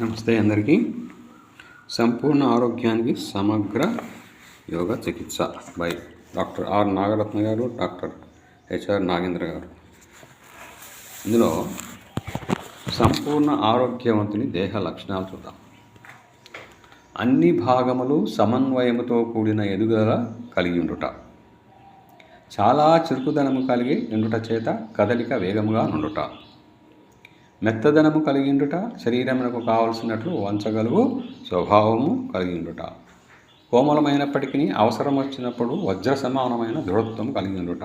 నమస్తే అందరికీ. సంపూర్ణ ఆరోగ్యానికి సమగ్ర యోగా చికిత్స బై డాక్టర్ ఆర్ నాగరత్న గారు, డాక్టర్ హెచ్ఆర్ నాగేంద్ర గారు. ఇందులో సంపూర్ణ ఆరోగ్యవంతుని దేహ లక్షణాలు చూద్దాం. అన్ని భాగములు సమన్వయముతో కూడిన ఎదుగుదల కలిగి ఉండుట, చాలా చురుకుదనము కలిగి ఉండుట చేత కదలిక వేగముగా నుండుట, మెత్తదనము కలిగి ఉండుట, శరీరమునకు కావలసినట్లు వంచగలుగు స్వభావము కలిగి ఉండుట, కోమలమైనప్పటికీ అవసరం వచ్చినప్పుడు వజ్ర సమానమైన దృఢత్వం కలిగి ఉండుట,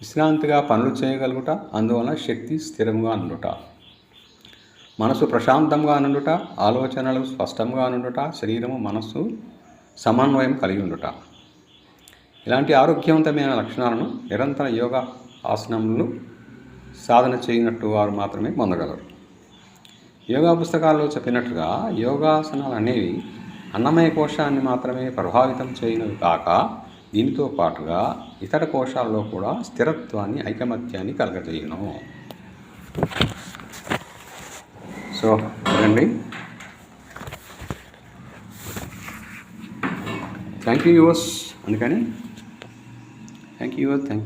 విశ్రాంతిగా పనులు చేయగలుగుట, అందువలన శక్తి స్థిరముగా నుండుట, మనసు ప్రశాంతంగా నుండుట, ఆలోచనలు స్పష్టంగా నుండుట, శరీరము మనస్సు సమన్వయం కలిగి ఉండుట. ఇలాంటి ఆరోగ్యవంతమైన లక్షణాలను నిరంతర యోగా ఆసనములు సాధన చేయనట్టు వారు మాత్రమే పొందగలరు. యోగా పుస్తకాల్లో చెప్పినట్లుగా యోగాసనాలు అనేవి అన్నమయ కోశాన్ని మాత్రమే ప్రభావితం చేయనివి కాక దీనితో పాటుగా ఇతర కోశాల్లో కూడా స్థిరత్వాన్ని, ఐకమత్యాన్ని కలగజేయను. సో చూడండి. Thank you yours. అందుకని థ్యాంక్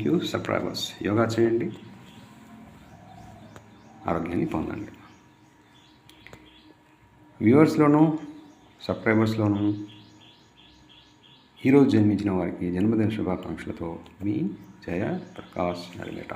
యూ సబ్స్క్రైబర్స్. యోగా చేయండి, ఆరోగ్యాన్ని పొందండి. వ్యూవర్స్లోనూ సబ్స్క్రైబర్స్లోనూ ఈరోజు జన్మించిన వారికి జన్మదిన శుభాకాంక్షలతో మీ జయ ప్రకాష్ నరిమేట.